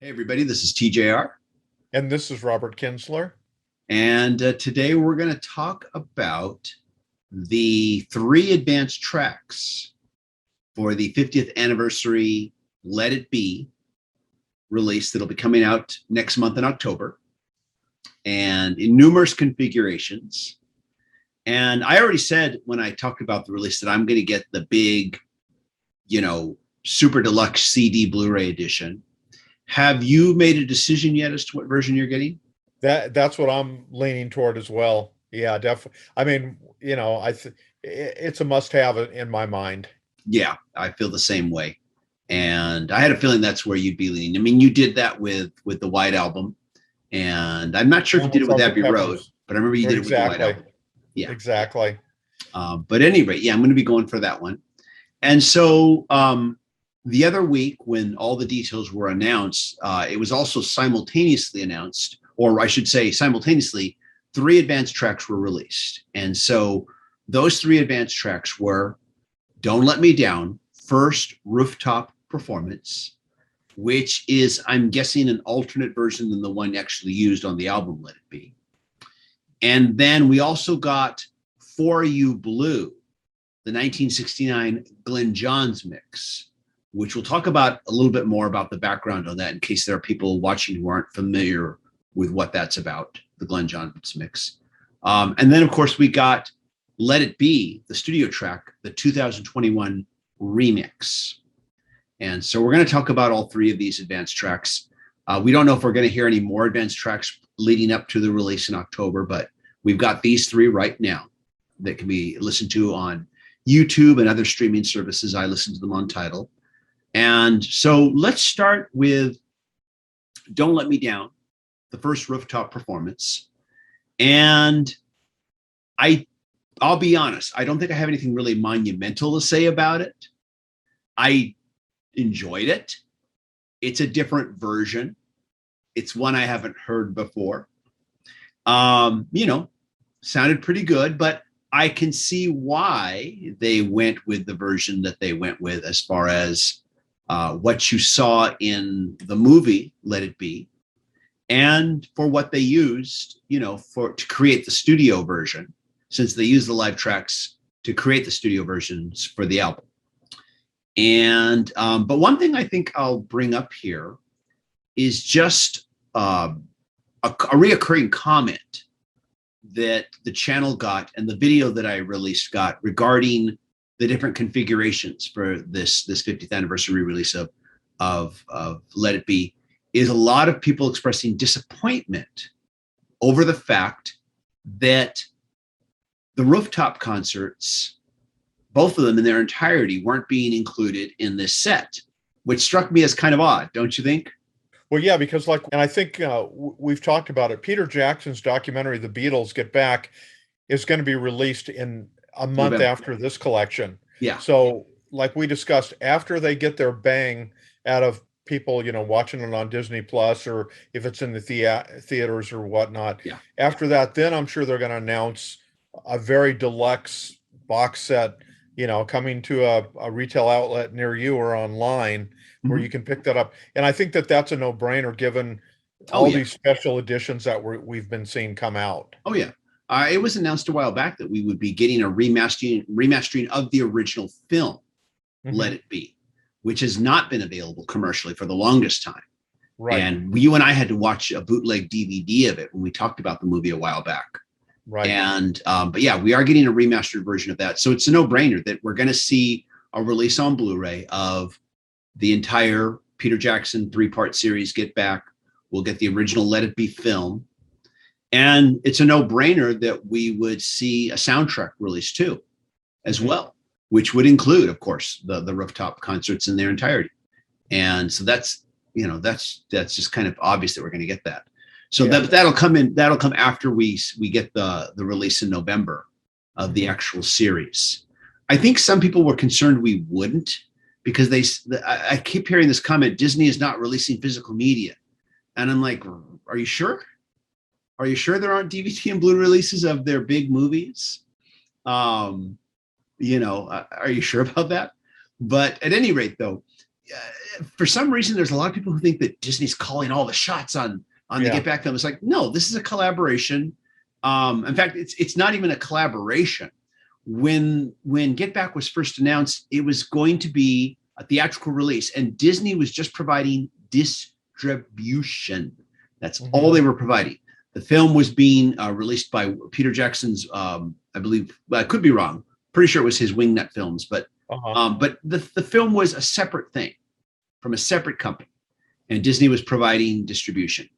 Hey, everybody, this is TJR. And this is Robert Kinsler. And today we're going to talk about the three advanced tracks for the 50th anniversary Let It Be release that'll be coming out next month in October and in numerous configurations. And I already said when I talked about the release that I'm going to get the big, super deluxe CD Blu-ray edition. Have you made a decision yet as to what version you're getting? That's what I'm leaning toward as well. Yeah, definitely. I mean, it's a must-have in my mind. Yeah, I feel the same way. And I had a feeling that's where you'd be leaning. I mean, you did that with the White Album, and I'm not sure if you did it with Sgt. Abbey Road, Peppers. but I remember you did it with the White Exactly. Album. Yeah. Exactly. But at any rate, yeah, I'm going to be going for that one. And so the other week, when all the details were announced, it was also simultaneously announced, or I should say, simultaneously, three advanced tracks were released. And so those three advanced tracks were Don't Let Me Down, First Rooftop Performance, which is, I'm guessing, an alternate version than the one actually used on the album Let It Be. And then we also got For You Blue, the 1969 Glenn Johns mix, which we'll talk about a little bit more about the background on that in case there are people watching who aren't familiar with what that's about, the Glenn Johns mix. And then, of course, we got Let It Be, the studio track, the 2021 remix. And so we're going to talk about all three of these advanced tracks. We don't know if we're going to hear any more advanced tracks leading up to the release in October, but we've got these three right now that can be listened to on YouTube and other streaming services. I listen to them on Tidal. And so let's start with Don't Let Me Down, the first rooftop performance. And I'll be honest, I don't think I have anything really monumental to say about it. I enjoyed it. It's a different version. It's one I haven't heard before. Sounded pretty good, but I can see why they went with the version that they went with as far as what you saw in the movie Let It Be, and for what they used, to create the studio version, since they used the live tracks to create the studio versions for the album. And but one thing I think I'll bring up here is just a reoccurring comment that the channel got and the video that I released got regarding the different configurations for this 50th anniversary release of Let It Be, is a lot of people expressing disappointment over the fact that the rooftop concerts, both of them in their entirety, weren't being included in this set, which struck me as kind of odd, don't you think? Well, yeah, because and I think we've talked about it. Peter Jackson's documentary, The Beatles Get Back, is going to be released in a month November. after this collection. Yeah. So, like we discussed, after they get their bang out of people, watching it on Disney Plus, or if it's in the theaters or whatnot, Yeah. after that, then I'm sure they're going to announce a very deluxe box set, coming to a retail outlet near you or online where you can pick that up. And I think that that's a no-brainer given all these special editions that we've been seeing come out. Oh, yeah. It was announced a while back that we would be getting a remastering of the original film, Let It Be, which has not been available commercially for the longest time. Right. And you and I had to watch a bootleg DVD of it when we talked about the movie a while back. Right. And but yeah, we are getting a remastered version of that. So it's a no-brainer that we're going to see a release on Blu-ray of the entire Peter Jackson 3-part series Get Back. We'll get the original Let It Be film. And it's a no-brainer that we would see a soundtrack release too, as well, which would include, of course, the rooftop concerts in their entirety. And so that's just kind of obvious that we're going to get that. So that'll come after we get the release in November of the actual series. I think some people were concerned we wouldn't, because I keep hearing this comment, Disney is not releasing physical media. And I'm like, are you sure? Are you sure there aren't DVD and Blu-ray releases of their big movies? Are you sure about that? But at any rate, though, for some reason, there's a lot of people who think that Disney's calling all the shots on the Yeah. Get Back film. It's like, no, this is a collaboration. In fact, it's not even a collaboration. When Get Back was first announced, it was going to be a theatrical release, and Disney was just providing distribution. That's all they were providing. The film was being released by Peter Jackson's, I believe, I could be wrong. Pretty sure it was his Wingnut Films, but the film was a separate thing from a separate company, and Disney was providing distribution.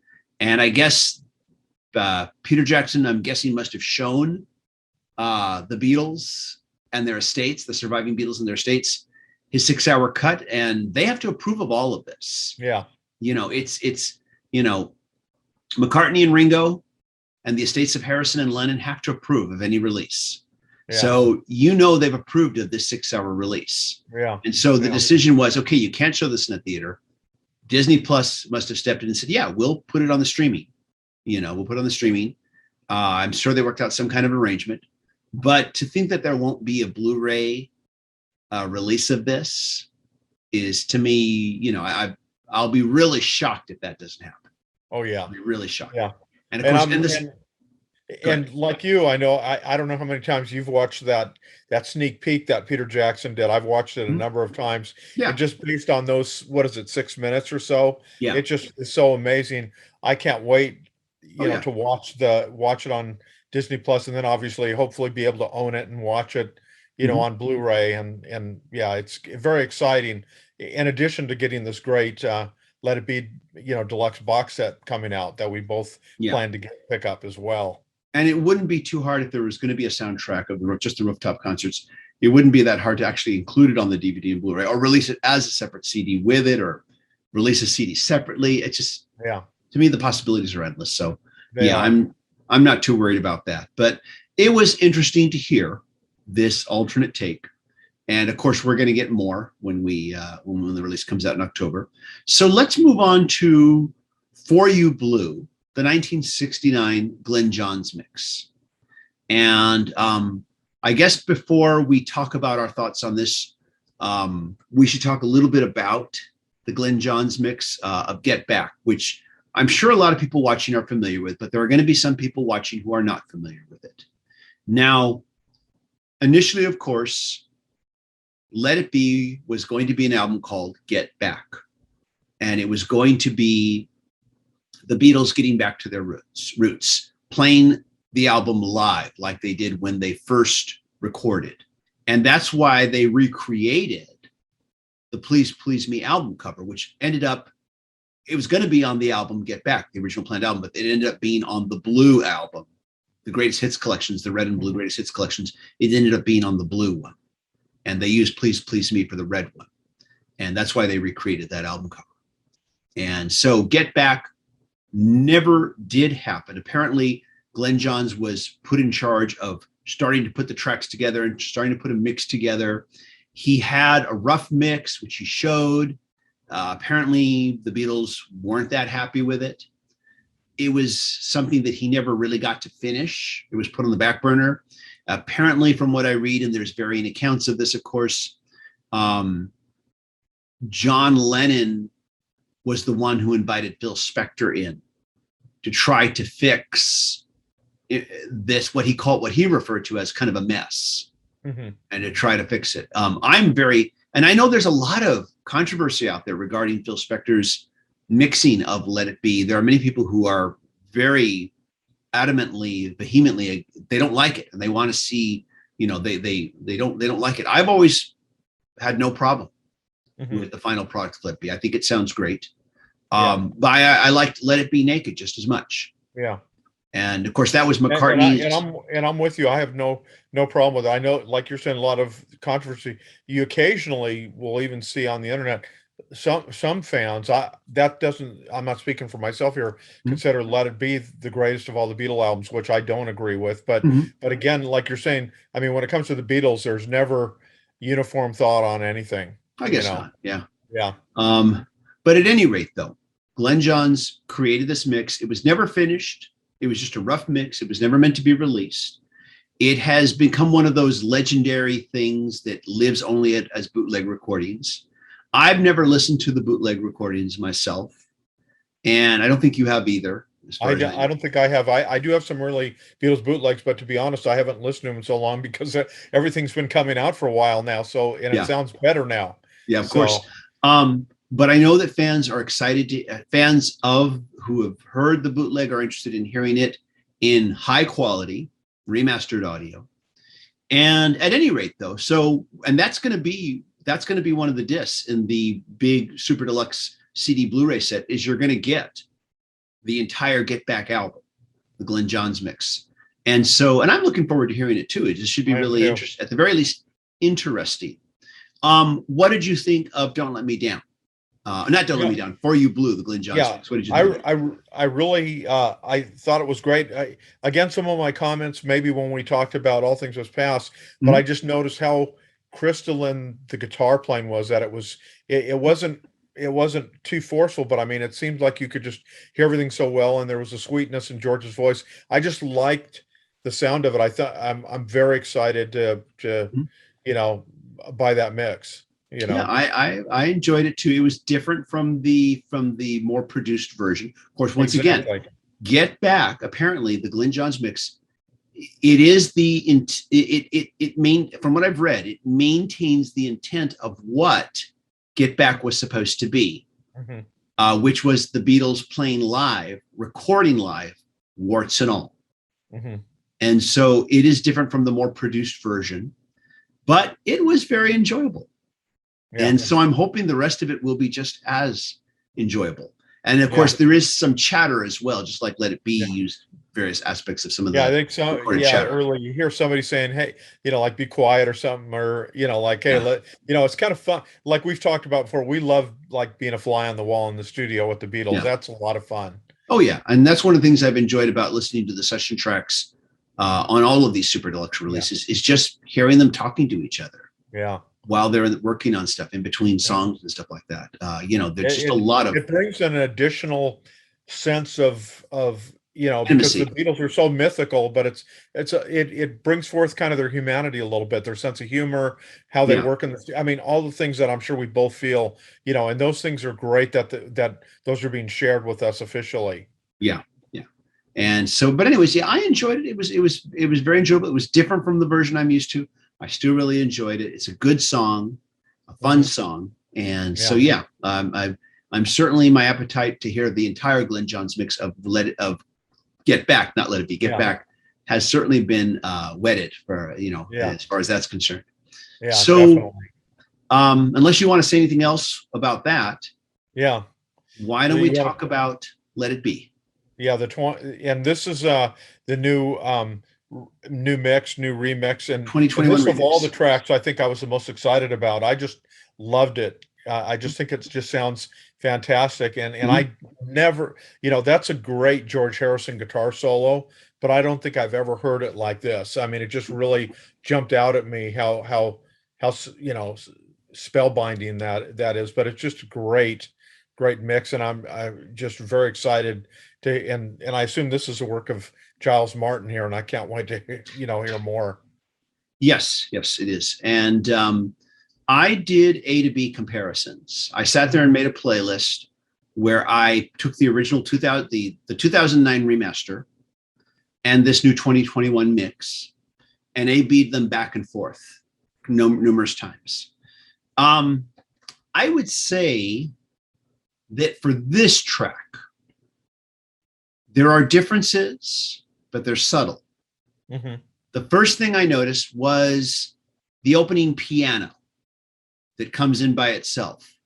And I guess Peter Jackson, I'm guessing, must have shown the Beatles and their estates, the surviving Beatles and their estates, his 6-hour cut, and they have to approve of all of this. Yeah. It's McCartney and Ringo and the estates of Harrison and Lennon have to approve of any release. Yeah. So they've approved of this 6-hour release. Yeah. And so the decision was, okay, you can't show this in a theater. Disney Plus must have stepped in and said, yeah, we'll put it on the streaming. We'll put it on the streaming. I'm sure they worked out some kind of arrangement. But to think that there won't be a Blu-ray release of this is, to me, I'll be really shocked if that doesn't happen. Oh yeah, I'll be really shocked. Yeah, and of course, and like you, I know I don't know how many times you've watched that sneak peek that Peter Jackson did. I've watched it a number of times. Yeah, and just based on those, what is it, 6 minutes or so? Yeah, it just is so amazing. I can't wait, to watch it on Disney Plus, and then obviously, hopefully, be able to own it and watch it, on Blu-ray, and yeah, it's very exciting. In addition to getting this great Let It Be, deluxe box set coming out that we both plan to pick up as well. And it wouldn't be too hard if there was going to be a soundtrack of just the rooftop concerts. It wouldn't be that hard to actually include it on the DVD and Blu-ray, or release it as a separate CD with it, or release a CD separately. It's just, to me, the possibilities are endless. So I'm not too worried about that. But it was interesting to hear this alternate take. And of course, we're going to get more when when the release comes out in October. So let's move on to For You Blue, the 1969 Glenn Johns mix. And I guess before we talk about our thoughts on this, we should talk a little bit about the Glenn Johns mix of Get Back, which I'm sure a lot of people watching are familiar with, but there are going to be some people watching who are not familiar with it. Now, initially, of course, Let It Be was going to be an album called Get Back. And it was going to be the Beatles getting back to their roots, playing the album live like they did when they first recorded. And that's why they recreated the Please Please Me album cover, which ended up, it was going to be on the album Get Back, the original planned album, but it ended up being on the Blue album, the Greatest Hits collections, the Red and Blue Greatest Hits collections. It ended up being on the Blue one. And they used Please Please Me for the red one. And that's why they recreated that album cover. And so Get Back never did happen. Apparently, Glenn Johns was put in charge of starting to put the tracks together and starting to put a mix together. He had a rough mix, which he showed. Apparently, the Beatles weren't that happy with it. It was something that he never really got to finish. It was put on the back burner. Apparently, from what I read, and there's varying accounts of this, of course, John Lennon was the one who invited Phil Spector in to try to fix this, what he referred to as kind of a mess, and to try to fix it. And I know there's a lot of controversy out there regarding Phil Spector's mixing of Let It Be. There are many people who are very adamantly, vehemently, they don't like it, and they want to see, they don't like it. I've always had no problem with the final product of Let It Be. I think it sounds great. But I liked Let It Be Naked just as much. Yeah. And of course that was McCartney. And I'm with you. I have no problem with it. I know, like you're saying, a lot of controversy. You occasionally will even see on the internet some fans. I'm not speaking for myself here. Consider Let It Be the greatest of all the Beatles albums, which I don't agree with. But again, like you're saying, I mean, when it comes to the Beatles, there's never uniform thought on anything. I guess not. Yeah. Yeah. But at any rate, though, Glenn Johns created this mix. It was never finished. It was just a rough mix. It was never meant to be released. It has become one of those legendary things that lives only as bootleg recordings. I've never listened to the bootleg recordings myself, and I don't think you have either, as far as I I know. don't think I have. I do have some really Beatles bootlegs, but to be honest, I haven't listened to them in so long because everything's been coming out for a while now. So, and it Yeah, sounds better now. yeah, of course. So, But I know that fans are excited to fans of who have heard the bootleg are interested in hearing it in high quality remastered audio. And at any rate, though, so and that's going to be one of the discs in the big super deluxe CD Blu-ray set is you're going to get the entire Get Back album, the Glenn Johns mix. And I'm looking forward to hearing it too. It just should be I am really too. interesting, at the very least, interesting. What did you think of Don't Let Me Down? Not Don't Let Yeah, Me Down, For You Blue, the Glenn Johns yeah. mix. What did you I think of it? I really I thought it was great. Again, some of my comments maybe when we talked about All Things Was Past, but I Mhm. just noticed how crystalline the guitar playing was. That it wasn't too forceful, but I mean, it seemed like you could just hear everything so well, and there was a sweetness in George's voice. I just liked the sound of it. I thought I'm very excited to Mhm. you know buy that mix. You Yeah, know, I enjoyed it too. It was different from the more produced version. Of course, once again, exactly. Get Back. Apparently, the Glenn Johns mix. It is the it main from what I've read. It maintains the intent of what Get Back was supposed to be, Mhm. which was the Beatles playing live, recording live, warts and all. Mhm. And so it is different from the more produced version, but it was very enjoyable. Yeah, And so I'm hoping the rest of it will be just as enjoyable. And of yeah. course, there is some chatter as well, just like Let It Be Yeah. used various aspects of some of Yeah, I the think so. recorded Yeah, chatter. early you hear somebody saying, "Hey, like be quiet" or something, or like, "Hey, Yeah. it's kind of fun." Like we've talked about before, we love like being a fly on the wall in the studio with the Beatles. Yeah. That's a lot of fun. Oh, yeah. And that's one of the things I've enjoyed about listening to the session tracks on all of these super deluxe Yeah, releases is just hearing them talking to each other yeah, while they're working on stuff in between yeah. songs and stuff like that. There's just a It lot of it brings an additional sense of because the intimacy. Beatles are so mythical, but it brings forth kind of their humanity a little bit, their sense of humor, how they Yeah. work in the. I mean, all the things that I'm sure we both feel, and those things are great that those are being shared with us officially. Yeah. Yeah. And so, but anyways, yeah, I enjoyed it. It was very enjoyable. It was different from the version I'm used to. I still really enjoyed it. It's a good song, a fun Hmm. song, and so Yeah, yeah, I'm certainly my appetite to hear the entire Glenn Johns mix of Get Back, not Let It Be, Get yeah, Back, has certainly been wetted for yeah, as far as that's concerned. yeah, So, definitely. unless you want to say anything else about that, Yeah, why don't we yeah, talk about Let It Be? yeah. The 20, and this is the new mix, new remix, and 2021 this of all the remix. tracks, I think I was the most excited about. I just loved it. I just think it just sounds fantastic, and Mhm. I never, that's a great George Harrison guitar solo, but I don't think I've ever heard it like this. I mean, it just really jumped out at me how spellbinding that is. But it's just a great mix, and I'm just very excited and I assume this is a work of Giles Martin here, and I can't wait to hear more. Yes, yes, it is. And I did A to B comparisons. I sat there and Mhm. made a playlist where I took the original 2000 the 2009 remaster and this new 2021 mix and A B'd them back and forth numerous times. Um, I would say that for this track, there are differences, but they're subtle. Mhm. The first thing I noticed was the opening piano that comes in by itself.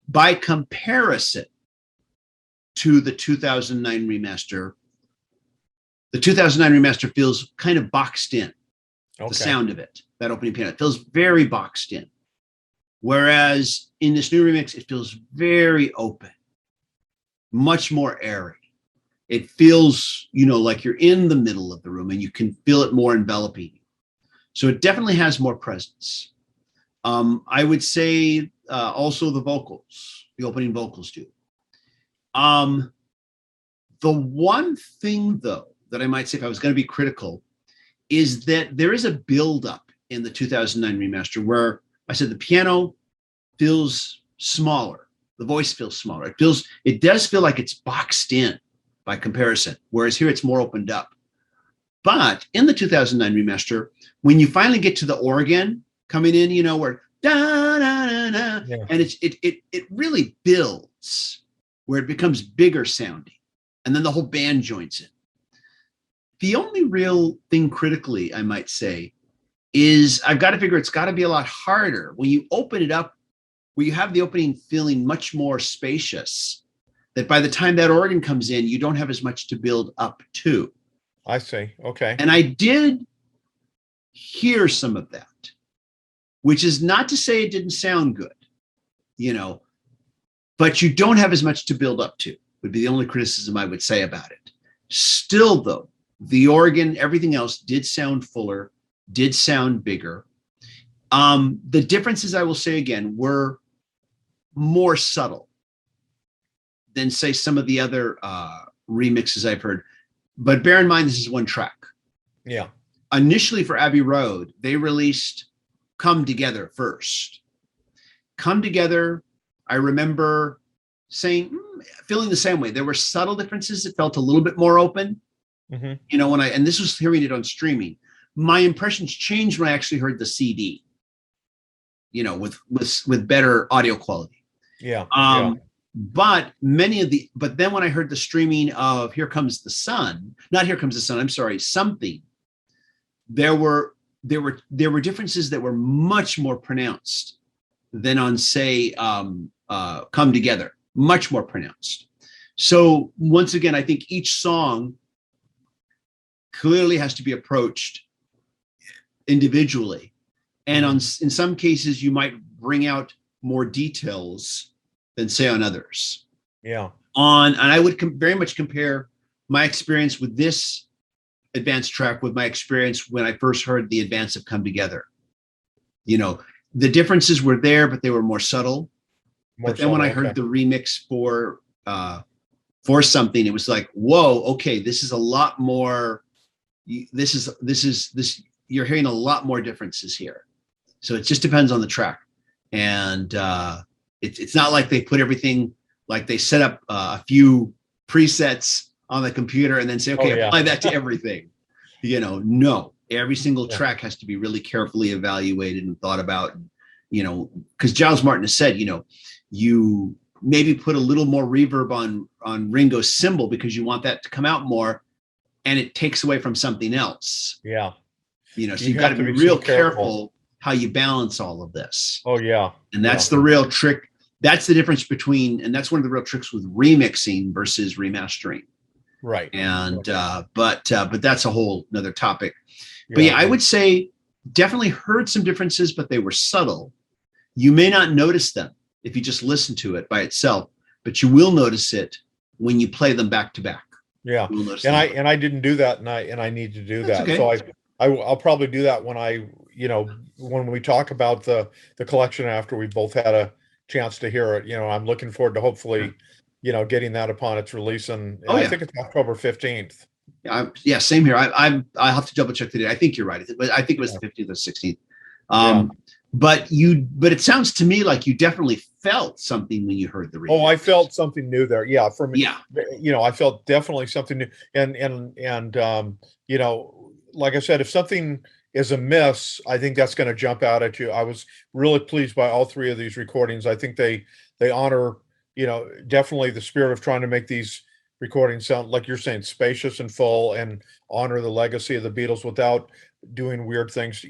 By comparison to the 2009 remaster, the 2009 remaster feels kind of boxed in. The Okay. sound of it, that opening piano, it feels very boxed in. Whereas in this new remix, it feels very open, much more airy. It feels, like you're in the middle of the room and you can feel it more enveloping. So it definitely has more presence. I would say also the opening vocals do. Um, the one thing, though, that I might say if I was going to be critical is that there is a build-up in the 2009 remaster where I said the piano feels smaller. The voice feels smaller. It does feel like it's boxed in by comparison, whereas here it's more opened up. But in the 2009 remaster, when you finally get to the organ coming in, where da da da da, Yeah. and it really builds where it becomes bigger sounding, and then the whole band joins in. The only real thing critically, I might say, is I've got to figure it's got to be a lot harder when you open it up, where you have the opening feeling much more spacious, that by the time that organ comes in, you don't have as much to build up to. I see. Okay. And I did hear some of that, which is not to say it didn't sound good, but you don't have as much to build up to, would be the only criticism I would say about it. Still, though, the organ, everything else did sound fuller, did sound bigger. The differences, I will say again, were more subtle than, say, some of the other remixes I've heard. But bear in mind, this is one track. Yeah. Initially for Abbey Road, they released Come Together first. Come Together, I remember feeling the same way. There were subtle differences. It felt a little bit more open. Mm-hmm. And this was hearing it on streaming. My impressions changed when I actually heard the CD, with better audio quality. Yeah. But then when I heard the streaming of Here Comes the Sun, not Here Comes the Sun, I'm sorry, Something, there were differences that were much more pronounced than on, say, Come Together, much more pronounced. So once again, I think each song clearly has to be approached individually. And in some cases, you might bring out more details than, say, on others. Yeah. And I would very much compare my experience with this advanced track with my experience when I first heard the advance of Come Together. The differences were there, but they were more subtle. But then when I heard the remix for Something, it was like, whoa, okay, this is a lot more. This. You're hearing a lot more differences here. So it just depends on the track, and it's not like they put everything, like they set up a few presets on the computer and then say, okay, apply that to everything. No, every single track has to be really carefully evaluated and thought about. Because Giles Martin has said, you maybe put a little more reverb on Ringo's cymbal because you want that to come out more, and it takes away from something else. Yeah. So you've got to be real careful how you balance all of this. Oh, yeah. And that's the real trick. That's the difference between, and that's one of the real tricks with remixing versus remastering. Right. And, but that's a whole nother topic. But I would say definitely heard some differences, but they were subtle. You may not notice them if you just listen to it by itself, but you will notice it when you play them back to back. Yeah. And I didn't do that, and I need to do that. Okay. So I'll probably do that when when we talk about the collection after we both had a chance to hear it. I'm looking forward to hopefully, getting that upon its release, and I think it's October 15th. Yeah, same here. I'll have to double check today. I think you're right, but I think it was the 15th or 16th. But it sounds to me like you definitely felt something when you heard the remix. Oh, I felt something new there. Yeah, for me. Yeah, I felt definitely something new, and like I said, if something is amiss, I think that's going to jump out at you. I was really pleased by all three of these recordings. I think they honor, definitely the spirit of trying to make these recordings sound, like you're saying, spacious and full, and honor the legacy of the Beatles without doing weird things.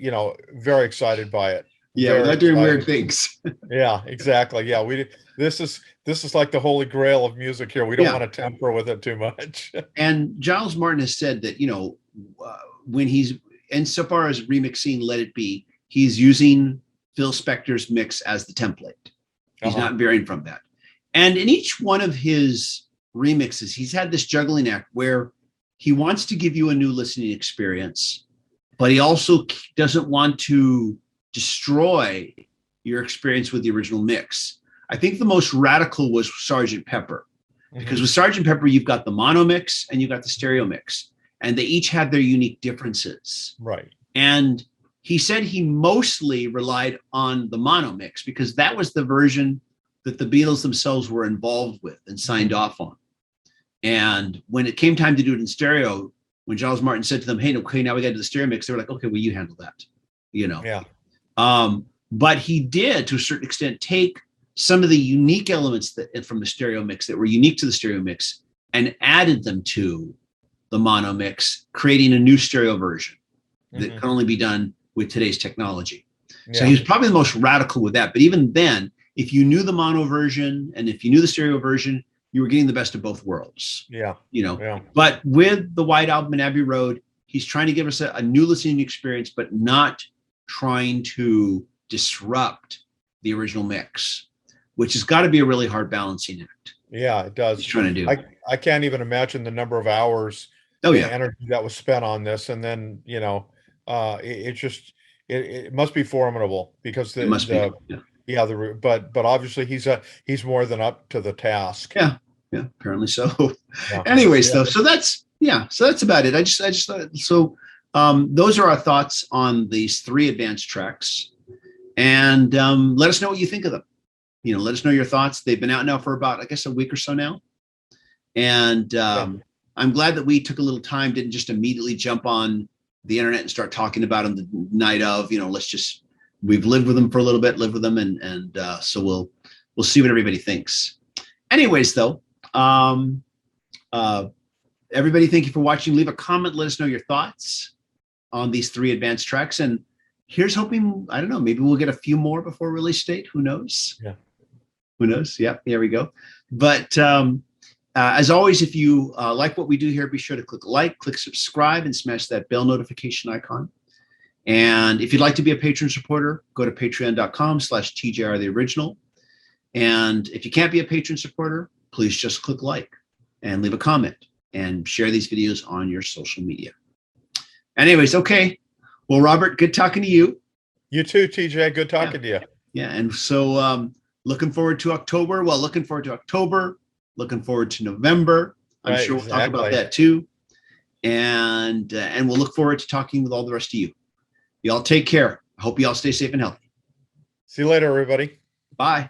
Very excited by it. Yeah, without doing weird things. Yeah, exactly. Yeah, this is like the holy grail of music here. We don't want to tamper with it too much. And Giles Martin has said that, when he's, insofar as remixing Let It Be, he's using Phil Spector's mix as the template. He's not varying from that. And in each one of his remixes, he's had this juggling act where he wants to give you a new listening experience, but he also doesn't want to destroy your experience with the original mix. I think the most radical was Sgt. Pepper, because with Sgt. Pepper, you've got the mono mix and you've got the stereo mix, and they each had their unique differences. Right. And he said he mostly relied on the mono mix because that was the version that the Beatles themselves were involved with and signed off on. And when it came time to do it in stereo, when Giles Martin said to them, "Hey, okay, now we got to do the stereo mix," they were like, "Okay, well, you handle that," you know. Yeah. But he did, to a certain extent, take some of the unique elements that from the stereo mix that were unique to the stereo mix and added them to the mono mix, creating a new stereo version that can only be done with today's technology. Yeah. So he was probably the most radical with that. But even then, if you knew the mono version and if you knew the stereo version, you were getting the best of both worlds. Yeah. You know, but with the White Album and Abbey Road, he's trying to give us a new listening experience, but not trying to disrupt the original mix, which has got to be a really hard balancing act. Yeah, it does. He's trying to do. I can't even imagine the number of hours energy that was spent on this. And then, you know, it must be formidable because but obviously he's more than up to the task. Yeah, apparently so. Anyways, though, so that's about it. I just thought so. Those are our thoughts on these 3 advanced tracks, and let us know what you think of them. You know, let us know your thoughts. They've been out now for about, I guess, a week or so now, and I'm glad that we took a little time, didn't just immediately jump on the internet and start talking about them the night of. You know, we've lived with them for a little bit, and so we'll see what everybody thinks. Anyways, though, everybody, thank you for watching. Leave a comment. Let us know your thoughts on these 3 advanced tracks. And here's hoping, I don't know, maybe we'll get a few more before release date. Who knows? Yeah. Who knows? Yeah, there we go. But as always, if you like what we do here, be sure to click like, click subscribe, and smash that bell notification icon. And if you'd like to be a patron supporter, go to patreon.com/TJR the original. And if you can't be a patron supporter, please just click like and leave a comment and share these videos on your social media. Anyways, okay. Well, Robert, good talking to you. You too, TJ. Good talking to you. Yeah. And so looking forward to October. Well, looking forward to October, looking forward to November. I'm sure we'll talk about that too. And we'll look forward to talking with all the rest of you. Y'all take care. I hope you all stay safe and healthy. See you later, everybody. Bye.